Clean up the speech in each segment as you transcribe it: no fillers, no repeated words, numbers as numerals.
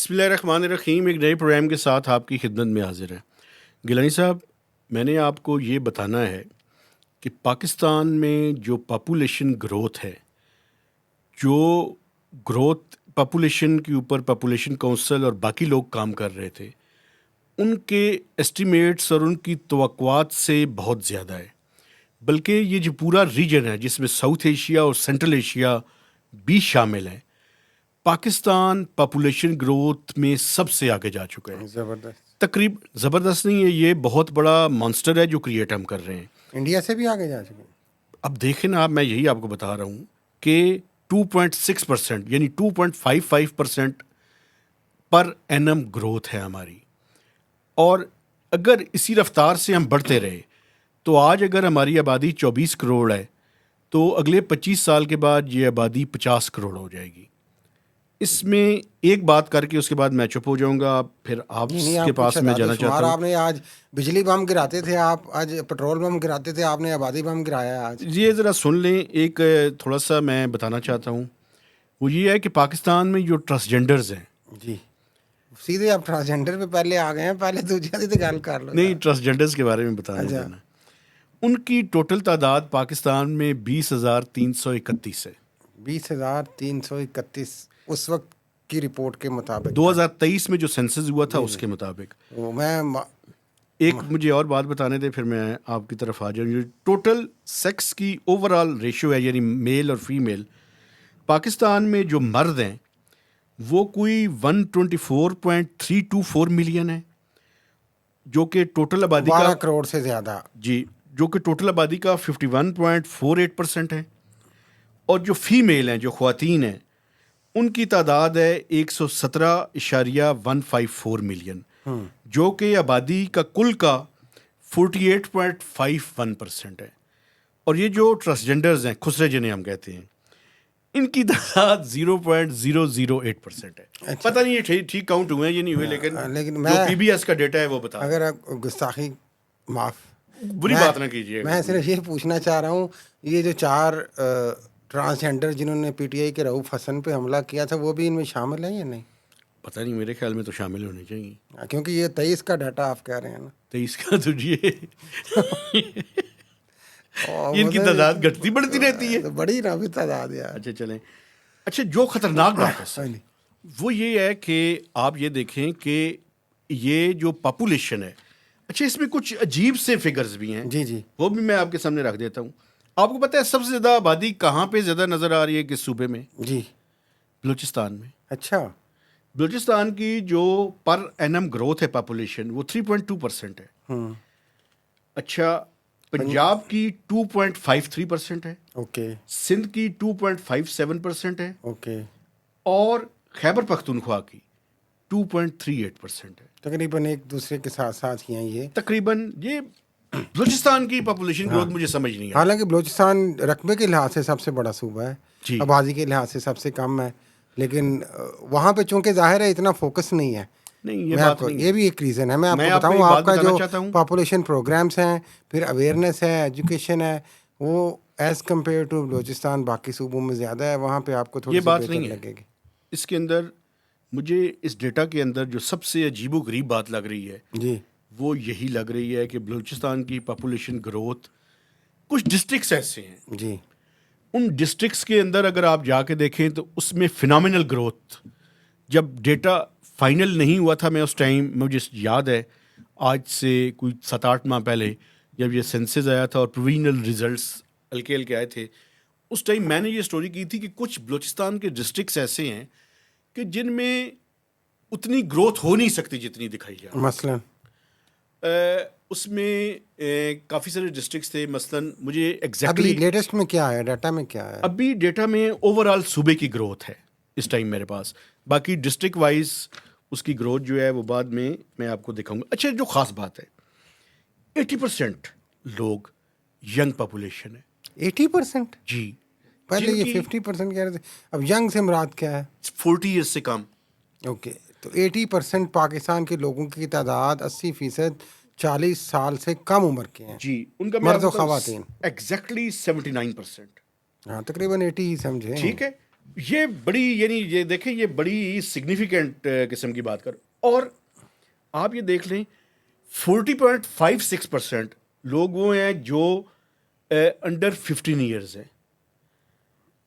بسم اللہ الرحمن الرحیم. ایک نئے پروگرام کے ساتھ آپ کی خدمت میں حاضر ہے. گیلانی صاحب، میں نے آپ کو یہ بتانا ہے کہ پاکستان میں جو پاپولیشن گروتھ ہے، جو گروتھ پاپولیشن کے اوپر پاپولیشن کونسل اور باقی لوگ کام کر رہے تھے، ان کے ایسٹیمیٹس اور ان کی توقعات سے بہت زیادہ ہے. بلکہ یہ جو پورا ریجن ہے جس میں ساؤتھ ایشیا اور سینٹرل ایشیا بھی شامل ہے، پاکستان پاپولیشن گروتھ میں سب سے آگے جا چکا ہے. زبردست. زبردست نہیں ہے، یہ بہت بڑا مانسٹر ہے جو کریٹ ہم کر رہے ہیں. انڈیا سے بھی آگے جا چکے. اب دیکھیں نا، میں یہی آپ کو بتا رہا ہوں کہ 2.6% یعنی 2.55% پر اینم گروتھ ہے ہماری. اور اگر اسی رفتار سے ہم بڑھتے رہے تو آج اگر ہماری آبادی 24 کروڑ ہے تو اگلے 25 سال کے بعد یہ آبادی 50 کروڑ ہو جائے گی. اس میں ایک بات کر کے اس کے بعد میں چپ ہو جاؤں گا، پھر آپ کے پاس میں جانا چاہتا ہوں. آپ نے آج بجلی بم گراتے تھے، آپ آج پٹرول بم گراتے تھے، آپ نے آبادی بم گرایا ہے آج. یہ ذرا سن لیں. ایک تھوڑا سا میں بتانا چاہتا ہوں، وہ یہ ہے کہ پاکستان میں جو ٹرانسجینڈرز ہیں، جی سیدھے آپ ٹرانسجینڈر پہ پہلے آ گئے ہیں، پہلے دوسری سے گل کر لو. نہیں، ٹرانسجینڈرز کے بارے میں بتانا چاہنا. ان کی ٹوٹل تعداد پاکستان میں 20,331 ہے. 20,331 اس وقت کی رپورٹ کے مطابق. 2023 میں جو سینسس ہوا تھا اس کے مطابق. میں ایک مجھے اور بات بتانے دیں پھر میں آپ کی طرف آ جاؤں. ٹوٹل سیکس کی اوور آل ریشو ہے، یعنی میل اور فیمیل. پاکستان میں جو مرد ہیں وہ کوئی 124.324 ملین ہے، جو کہ ٹوٹل آبادی کا 12 کروڑ سے زیادہ. جی، جو کہ ٹوٹل آبادی کا 51.48% ہے. اور جو فیمیل ہیں، جو خواتین ہیں، ان کی تعداد ہے 117.154 ملین، جو کہ آبادی کا کل کا 48.51% ہے. اور یہ جو ٹرانسجینڈرز ہیں، خسرے جنہیں ہم کہتے ہیں، ان کی تعداد 0.008% ہے. پتہ نہیں یہ ٹھیک کاؤنٹ ہوئے ہیں یا نہیں ہوئے، لیکن جو پی بی ایس کا ڈیٹا ہے وہ بتا. اگر گستاخی معاف، بری بات نہ کیجیے. میں صرف یہ پوچھنا چاہ رہا ہوں، یہ جو 4 ٹرانسجینڈر جنہوں نے پی ٹی آئی کے رؤوف حسن پہ حملہ کیا تھا، وہ بھی ان میں شامل ہیں یا نہیں؟ پتہ نہیں، میرے خیال میں تو شامل ہونے چاہیے، کیونکہ یہ 23 کا ڈاٹا آپ کہہ رہے ہیں نا. 23 کا تو ان کی تعداد گھٹتی بڑھتی رہتی ہے. بڑی نا بھی تعداد ہے. اچھا چلیں. اچھا، جو خطرناک بات ہے وہ یہ ہے کہ آپ یہ دیکھیں کہ یہ جو پاپولیشن ہے، اچھا اس میں کچھ عجیب سے فگرز بھی ہیں. جی جی، وہ بھی میں آپ کے سامنے رکھ دیتا ہوں. آپ کو پتہ ہے سب سے زیادہ آبادی کہاں پہ زیادہ نظر آ رہی ہے، کس صوبے میں؟ جی، بلوچستان میں. اچھا، بلوچستان کی جو پر اینم گروتھ ہے پاپولیشن، وہ 3.2% ہے. اچھا، پنجاب کی 2.53% ہے. اوکے. سندھ کی 2.57% ہے. اوکے. اور خیبر پختونخوا کی 2.38% ہے. تقریباً ایک دوسرے کے ساتھ ساتھ ہی ہیں یہ. تقریباً یہ بلوچستان کی پاپولیشن گروتھ مجھے سمجھ نہیں آئی. حالانکہ بلوچستان رقبے کے لحاظ سے سب سے بڑا صوبہ ہے، جی، آبادی کے لحاظ سے سب سے کم ہے، لیکن وہاں پہ چونکہ ظاہر ہے اتنا فوکس نہیں ہے. نہیں، یہ بات نہیں، یہ بھی ایک ریزن ہے. میں آپ کو بتاؤں، آپ کا جو پاپولیشن پروگرامس ہیں، پھر اویئرنیس ہے، ایجوکیشن ہے، وہ ایز کمپیئر ٹو بلوچستان باقی صوبوں میں زیادہ ہے. وہاں پہ آپ کو تھوڑی سی بہتر لگے گی. اس کے اندر مجھے اس ڈیٹا کے اندر جو سب سے عجیب و غریب بات لگ رہی ہے، جی، وہ یہی لگ رہی ہے کہ بلوچستان کی پاپولیشن گروتھ، کچھ ڈسٹرکٹس ایسے ہیں، جی، ان ڈسٹرکٹس کے اندر اگر آپ جا کے دیکھیں تو اس میں فینامنل گروتھ. جب ڈیٹا فائنل نہیں ہوا تھا، میں اس ٹائم مجھے یاد ہے آج سے کوئی 7-8 ماہ پہلے جب یہ سینسز آیا تھا اور پروویژنل ریزلٹس ہلکے آئے تھے، اس ٹائم میں نے یہ سٹوری کی تھی کہ کچھ بلوچستان کے ڈسٹرکٹس ایسے ہیں کہ جن میں اتنی گروتھ ہو نہیں سکتی جتنی دکھائی جائے. مثلا اس میں کافی سارے ڈسٹرکٹس تھے. مثلاً مجھے ابھی لیٹسٹ میں کیا ہے ڈیٹا میں کیا ہے؟ ابھی ڈیٹا میں اوور آل صوبے کی گروتھ ہے اس ٹائم میرے پاس. باقی ڈسٹرکٹ وائز اس کی گروتھ جو ہے وہ بعد میں آپ کو دکھاؤں گا. اچھا، جو خاص بات ہے 80% لوگ ینگ پاپولیشن ہے. 80%؟ جی، پہلے یہ 50% کہہ رہے تھے. اب ینگ سے مراد کیا ہے؟ 40 ایئرس سے کم. اوکے، تو 80% پاکستان کے لوگوں کی تعداد 80% 40 سال سے کم عمر کے ہیں. جی، ان کا مرد و خواتین ایگزیکٹلی 79%. ہاں، تقریباً 80 ہی سمجھیں. ٹھیک ہے. یہ بڑی یعنی یہ دیکھیں یہ بڑی سگنیفیکنٹ قسم کی بات کر. اور آپ یہ دیکھ لیں 40.56% لوگ وہ ہیں جو انڈر 15 ایئرز ہیں.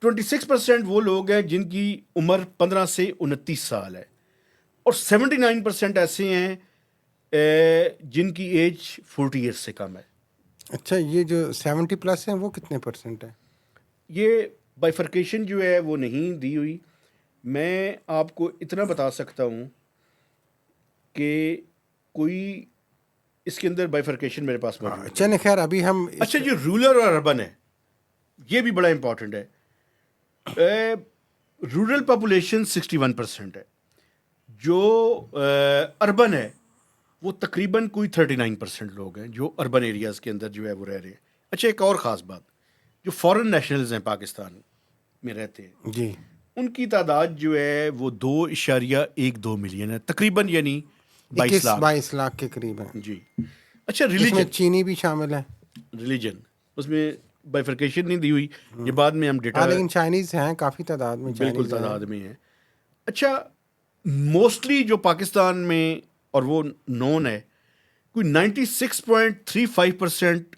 26% وہ لوگ ہیں جن کی عمر 15 سے 29 سال ہے. اور 79% ایسے ہیں جن کی ایج 40 ایئرس سے کم ہے. اچھا یہ جو 70 پلس ہیں وہ کتنے پرسنٹ ہیں؟ یہ بائیفرکیشن جو ہے وہ نہیں دی ہوئی. میں آپ کو اتنا بتا سکتا ہوں کہ کوئی اس کے اندر بائیفرکیشن میرے پاس موجود ہے. چلیں خیر ابھی ہم اچھا جو رورل اور اربن ہے یہ بھی بڑا امپورٹنٹ ہے. رورل پاپولیشن 61% ہے. جو اربن ہے وہ تقریباً کوئی 39% لوگ ہیں جو اربن ایریاز کے اندر جو ہے وہ رہ رہے ہیں. اچھا ایک اور خاص بات، جو فارن نیشنلز ہیں پاکستان میں رہتے ہیں جی ان کی تعداد جو ہے وہ 2.12 ملین ہے تقریباً، یعنی 22 لاکھ کے قریب ہے. جی. اچھا اس میں ریلیجن، چینی بھی شامل ہے. ریلیجن اس میں بائیفرکیشن نہیں دی ہوئی، یہ بعد میں ہم ڈیٹا. لیکن چائنیز ہیں کافی تعداد میں، بالکل تعداد میں ہیں. اچھا موسٹلی جو پاکستان میں اور وہ نون ہے کوئی 96.35%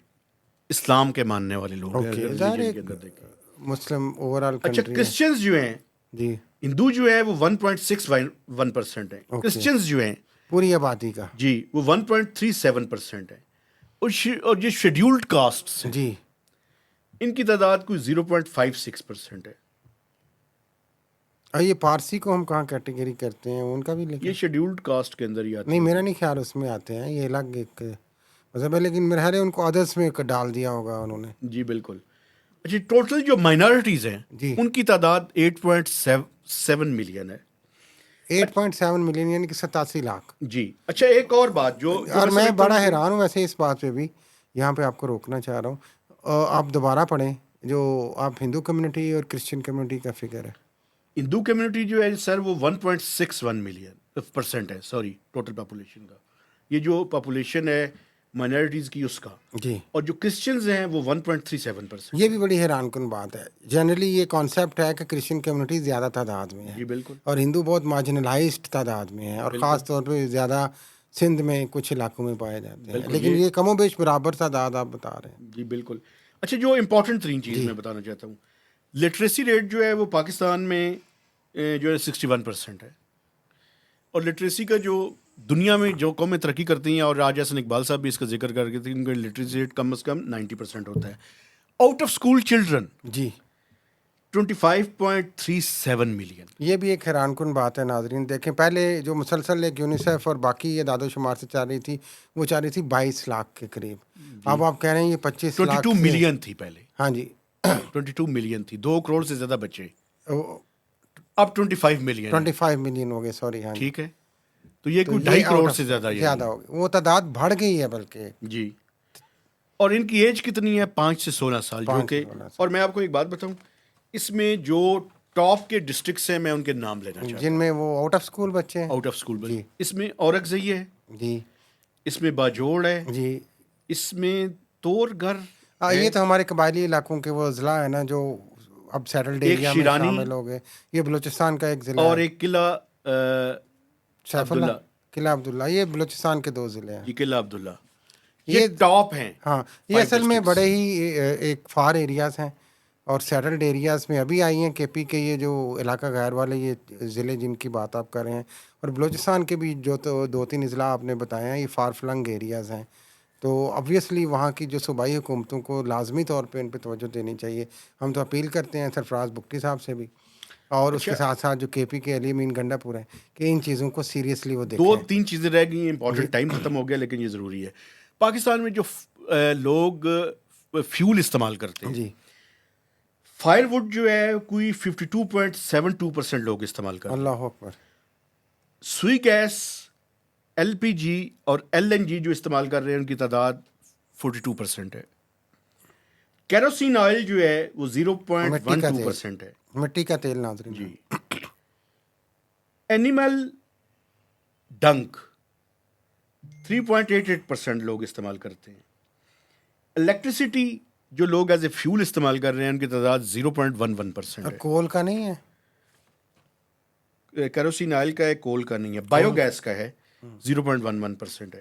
اسلام کے ماننے والے لوگ ہیں اگر ریلیجن کے اندر دیکھیں. مسلم اوور آل اچھا کنٹری. کرسچنز جو ہیں جی ہندو جو ہے وہ 1.61% ہیں. کرسچنز جو ہیں پوری آبادی کا جی وہ 1.37% ہے. اور جو شیڈیولڈ کاسٹس ہیں جی ان کی تعداد کوئی 0.56% ہے. اور یہ پارسی کو ہم کہاں کیٹیگری کرتے ہیں ان کا بھی؟ لیکن یہ شیڈیولڈ کاسٹ کے اندر ہی آتے نہیں میرا نہیں خیال اس میں آتے ہیں، یہ الگ ایک مذہب ہے، لیکن میرا خیال ہے ان کو ادرس میں ڈال دیا ہوگا انہوں نے. جی بالکل. اچھا ٹوٹل جو مائنارٹیز ہیں جی ان کی تعداد 8.7 ملین ہے. 8.7 ملین یعنی کہ 87 لاکھ. جی. اچھا ایک اور بات جو اور میں بڑا حیران ہوں ویسے اس بات پہ بھی، یہاں پہ آپ کو روکنا چاہ رہا ہوں، آپ دوبارہ پڑھیں جو آپ ہندو کمیونٹی اور کرسچن کمیونٹی کا فگر ہے. ہندو کمیونٹی جو ہے سر وہ 1.61% ہے، سوری ٹوٹل پاپولیشن کا. یہ جو پاپولیشن ہے مائنارٹیز کی اس کا. جی. اور جو کرسچنز ہیں وہ 1.37%. یہ بھی بڑی حیران کن بات ہے. جنرلی یہ کانسیپٹ ہے کہ کرسچن کمیونٹی زیادہ تعداد میں ہے. جی بالکل. اور ہندو بہت مارجنلائزڈ تعداد میں ہے، اور خاص طور پہ زیادہ سندھ میں کچھ علاقوں میں پائے جاتے ہیں، لیکن یہ کم و بیش برابر تعداد آپ بتا رہے ہیں. جی بالکل. اچھا جو امپورٹنٹ ترین چیز میں بتانا چاہتا ہوں، لٹریسی ریٹ جو ہے وہ پاکستان میں جو ہے 61% ہے. اور لٹریسی کا جو دنیا میں جو قومیں ترقی کرتی ہیں، اور آج حسن اقبال صاحب بھی اس کا ذکر کر کے تھے، ان کا لٹریسی ریٹ کم از کم 90% ہوتا ہے. آؤٹ آف اسکول چلڈرن جی 25.37 ملین. یہ بھی ایک حیران کن بات ہے. ناظرین دیکھیں پہلے جو مسلسل ایک یونیسیف اور باقی یہ داد و شمار سے چل رہی تھی، وہ چل رہی تھی 22 لاکھ کے قریب. اب آپ کہہ رہے ہیں یہ 25 لاکھ 22 ملین تھی پہلے. ہاں جی 22 ملین تھی، 2 کروڑ سے زیادہ بچے. اب 25 ملین 25 ملین ہو گئے، سوری. ہاں ٹھیک ہے. تو یہ کوئی 2.5 کروڑ سے زیادہ ہو گئی، وہ تعداد بڑھ گئی ہے بلکہ. جی. اور ان کی ایج کتنی ہے؟ 5 سے 16 سال جو کہ. اور میں آپ کو ایک بات بتاؤں، اس میں جو ٹاپ کے ڈسٹرکٹس ہیں میں ان کے نام لینا چاہتا ہوں جن میں وہ آؤٹ آف اسکول بچے ہیں. آؤٹ آف اسکول بچے. اس میں اورکزئی ہے جی، اس میں باجوڑ ہے جی، اس میں تور گھر. یہ تو ہمارے قبائلی علاقوں کے وہ اضلاع ہیں نا جو اب سیٹلڈ ایریا میں شامل ہو گئے. یہ بلوچستان کا ایک ضلع اور ایک قلعہ سیف اللہ، قلعہ عبداللہ، یہ بلوچستان کے 2 ضلع ہیں. یہ قلعہ عبداللہ یہ ٹاپ ہیں. ہاں یہ اصل میں بڑے ہی ایک فار ایریاز ہیں، اور سیٹلڈ ایریاز میں ابھی آئی ہیں. کے پی کے یہ جو علاقہ غیر والے یہ ضلع جن کی بات آپ کر رہے ہیں، اور بلوچستان کے بھی جو تو 2-3 اضلاع آپ نے بتایا ہیں، یہ فار فلنگ ایریاز ہیں. تو obviously وہاں کی جو صوبائی حکومتوں کو لازمی طور پہ ان پہ توجہ دینی چاہیے. ہم تو اپیل کرتے ہیں سرفراز بگٹی صاحب سے بھی، اور اس کے ساتھ ساتھ جو کے پی کے علی امین گنڈا پور ہیں، کہ ان چیزوں کو سیریسلی وہ دیکھیں. 2-3 چیزیں رہ گئی ہیں امپورٹنٹ، ٹائم ختم ہو گیا لیکن یہ ضروری ہے. پاکستان میں جو لوگ فیول استعمال کرتے ہیں، جی فائر وڈ جو ہے کوئی 52.72% لوگ استعمال کرتے ہیں. اللہ اکبر. سوئی گیس، ایل پی جی اور ایل این جی جو استعمال کر رہے ہیں ان کی تعداد 42% ہے. کیروسین آئل جو ہے وہ 0.12% ہے. مٹی کا تیل. ناظرین جی. اینیمل ڈنک 3.88% لوگ استعمال کرتے ہیں. الیکٹریسٹی جو لوگ ایز اے فیول استعمال کر رہے ہیں ان کی تعداد 0.11% ہے. کول کا نہیں ہے. کیروسین آئل کا ہے, کول کا نہیں ہے, بایو گیس کا ہے, 0.11% ہے.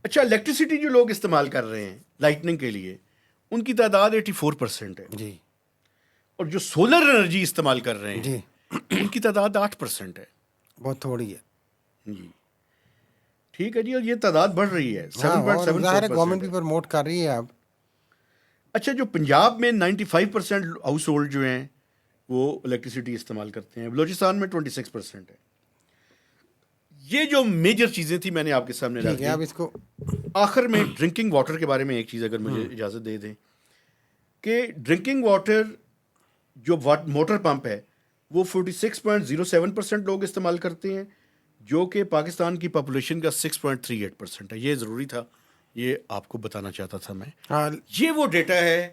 اچھا, الیکٹریسٹی جو لوگ استعمال کر رہے ہیں لائٹننگ کے لیے, ان کی تعداد 84% ہے. جی اور جو سولر انرجی استعمال کر رہے ہیں جی ان کی تعداد 8% ہے. بہت تھوڑی ہے. جی ٹھیک ہے جی, اور یہ تعداد بڑھ رہی ہے, ہاں اور ظاہر ہے گورنمنٹ 7.74% بھی ہے. پروموٹ کر رہی ہے اب. اچھا, جو پنجاب میں 95% ہاؤس ہولڈ جو ہیں وہ الیکٹریسٹی استعمال کرتے ہیں, بلوچستان میں 26% ہے. یہ جو میجر چیزیں تھیں میں نے آپ کے سامنے رکھ ٹھیک ہے, دی. اب اس کو آخر میں ڈرنکنگ واٹر کے بارے میں ایک چیز اگر مجھے اجازت دے دیں کہ ڈرنکنگ واٹر جو موٹر پمپ ہے وہ 46.07% لوگ استعمال کرتے ہیں, جو کہ پاکستان کی پاپولیشن کا 6.38% ہے. یہ ضروری تھا, یہ آپ کو بتانا چاہتا تھا میں. ہاں یہ وہ ڈیٹا ہے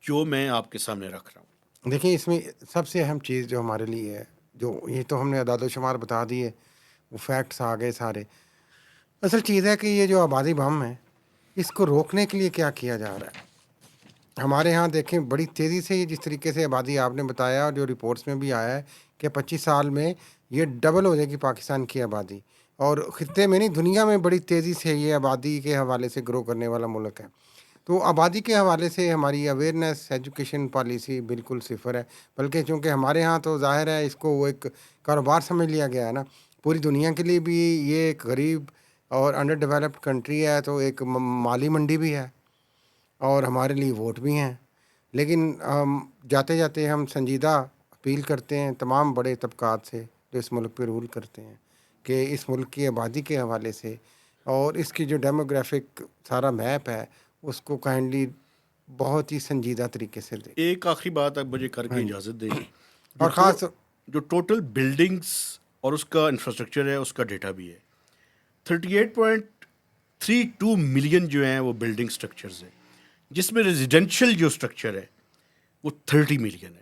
جو میں آپ کے سامنے رکھ رہا ہوں. دیکھیں, اس میں سب سے اہم چیز جو ہمارے لیے ہے, جو یہ تو ہم نے اعداد و شمار بتا دیے, وہ فیکٹس آ گئے سارے. اصل چیز ہے کہ یہ جو آبادی بم ہے اس کو روکنے کے لیے کیا کیا جا رہا ہے. ہمارے ہاں دیکھیں بڑی تیزی سے یہ جس طریقے سے آبادی آپ نے بتایا, اور جو رپورٹس میں بھی آیا ہے کہ 25 سال میں یہ ڈبل ہو جائے گی پاکستان کی آبادی, اور خطے میں نہیں دنیا میں بڑی تیزی سے یہ آبادی کے حوالے سے گرو کرنے والا ملک ہے. تو آبادی کے حوالے سے ہماری اویئرنیس ایجوکیشن پالیسی بالکل صفر ہے, بلکہ چونکہ ہمارے ہاں تو ظاہر ہے اس کو وہ ایک کاروبار سمجھ لیا گیا ہے نا. پوری دنیا کے لیے بھی یہ ایک غریب اور انڈر ڈیولپڈ کنٹری ہے, تو ایک مالی منڈی بھی ہے اور ہمارے لیے ووٹ بھی ہیں. لیکن جاتے جاتے ہم سنجیدہ اپیل کرتے ہیں تمام بڑے طبقات سے جو اس ملک پہ رول کرتے ہیں کہ اس ملک کی آبادی کے حوالے سے اور اس کی جو ڈیموگرافک سارا میپ ہے اس کو کائنڈلی بہت ہی سنجیدہ طریقے سے دے. ایک آخری بات اب مجھے کر کے ہاں جی, اجازت دیں. اور خاص جو ٹوٹل بلڈنگس اور اس کا انفراسٹرکچر ہے اس کا ڈیٹا بھی ہے. 38.32 ملین جو ہیں وہ بلڈنگ سٹرکچرز ہیں, جس میں ریزیڈینشیل جو سٹرکچر ہے وہ 30 ملین ہے,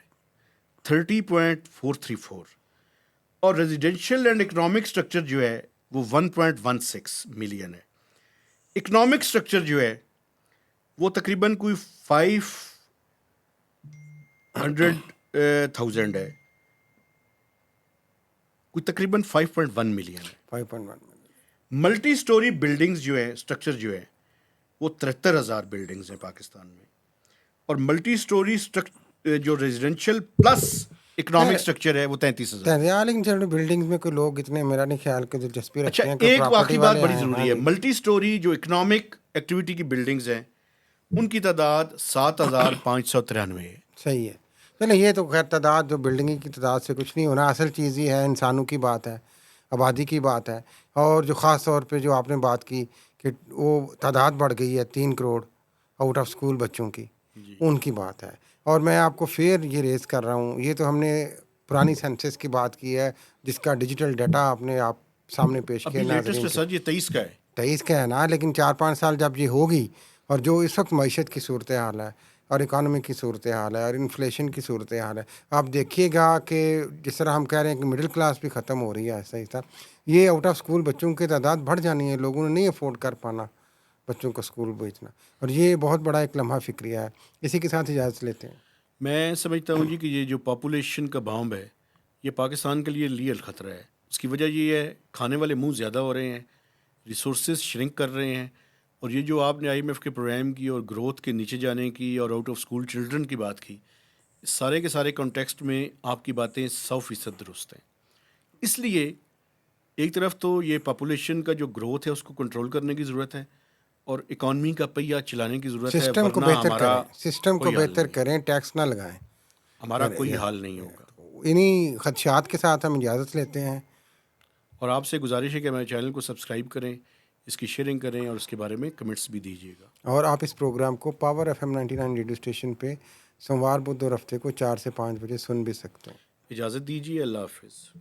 30.434, اور ریزیڈینشیل اینڈ اکنامک سٹرکچر جو ہے وہ 1.16 ملین ہے. اکنامک سٹرکچر جو ہے وہ تقریباً کوئی 500,000 ہے, کوئی تقریباً 5.1 ملین ہے. 5.1 ملٹی سٹوری بلڈنگز جو ہے سٹرکچر جو ہے وہ 73,000 بلڈنگز ہیں پاکستان میں, اور ملٹی سٹوری جو ریزیڈینشیل پلس اکنامک سٹرکچر ہے وہ 33,000. لیکن چلو بلڈنگز میں کوئی لوگ اتنے میرا نہیں خیال کہ دلچسپی اچھا, رکھتے ہیں کہ ایک پراپرٹی واقعی بات والے بڑی ہیں. ہاں ضروری ہے, جی, ملٹی سٹوری جو اکنامک ایکٹیویٹی کی بلڈنگز ہیں ان کی تعداد 7,593 ہے. صحیح ہے. چلیں یہ تو خیر تعداد جو بلڈنگ کی تعداد سے کچھ نہیں ہونا, اصل چیز یہ ہے انسانوں کی بات ہے, آبادی کی بات ہے, اور جو خاص طور پہ جو آپ نے بات کی کہ وہ تعداد بڑھ گئی ہے 3 کروڑ آؤٹ آف اسکول بچوں کی, ان کی بات ہے. اور میں آپ کو پھر یہ ریز کر رہا ہوں, یہ تو ہم نے پرانی سینسس کی بات کی ہے جس کا ڈیجیٹل ڈیٹا آپ نے آپ سامنے پیش کیا ابھی لیٹسٹ ناظرین ہے کے. سر, یہ 23 کا ہے. 23 کا ہے نا, لیکن 4-5 سال جب یہ ہوگی, اور جو اس وقت معیشت کی صورتحال ہے اور اکانومی کی صورتحال ہے اور انفلیشن کی صورتحال ہے, آپ دیکھیے گا کہ جس طرح ہم کہہ رہے ہیں کہ مڈل کلاس بھی ختم ہو رہی ہے ایسا ہی تھا, یہ آؤٹ آف اسکول بچوں کی تعداد بڑھ جانی ہے. لوگوں نے نہیں افورڈ کر پانا بچوں کو اسکول بھیجنا, اور یہ بہت بڑا ایک لمحہ فکریہ ہے. اسی کے ساتھ اجازت لیتے ہیں. میں سمجھتا ہوں جی کہ یہ جو پاپولیشن کا بام ہے یہ پاکستان کے لیے ریئل خطرہ ہے. اس کی وجہ یہ ہے کھانے والے منہ زیادہ ہو رہے ہیں, ریسورسز شرنک کر رہے ہیں, اور یہ جو آپ نے IMF کے پروگرام کی اور گروتھ کے نیچے جانے کی اور آؤٹ آف اسکول چلڈرن کی بات کی, سارے کے سارے کانٹیکسٹ میں آپ کی باتیں 100% درست ہیں. اس لیے ایک طرف تو یہ پاپولیشن کا جو گروتھ ہے اس کو کنٹرول کرنے کی ضرورت ہے, اور اکانومی کا پہیہ چلانے کی ضرورت ہے, سسٹم کو ورنہ بہتر ہمارا کریں, سسٹم کو کوئی حال بہتر نہیں, کریں, ٹیکس نہ لگائیں. ہمارا کوئی حال نہیں ہوگا. انہی خدشات کے ساتھ ہم اجازت لیتے ہیں. اور آپ سے گزارش ہے کہ ہمارے چینل کو سبسکرائب کریں, اس کی شیئرنگ کریں, اور اس کے بارے میں کمنٹس بھی دیجیے گا. اور آپ اس پروگرام کو پاور FM 99 ریڈیو اسٹیشن پہ سوموار بدھ اور ہفتے کو 4 سے 5 بجے سن بھی سکتے ہیں. اجازت دیجیے, اللہ حافظ.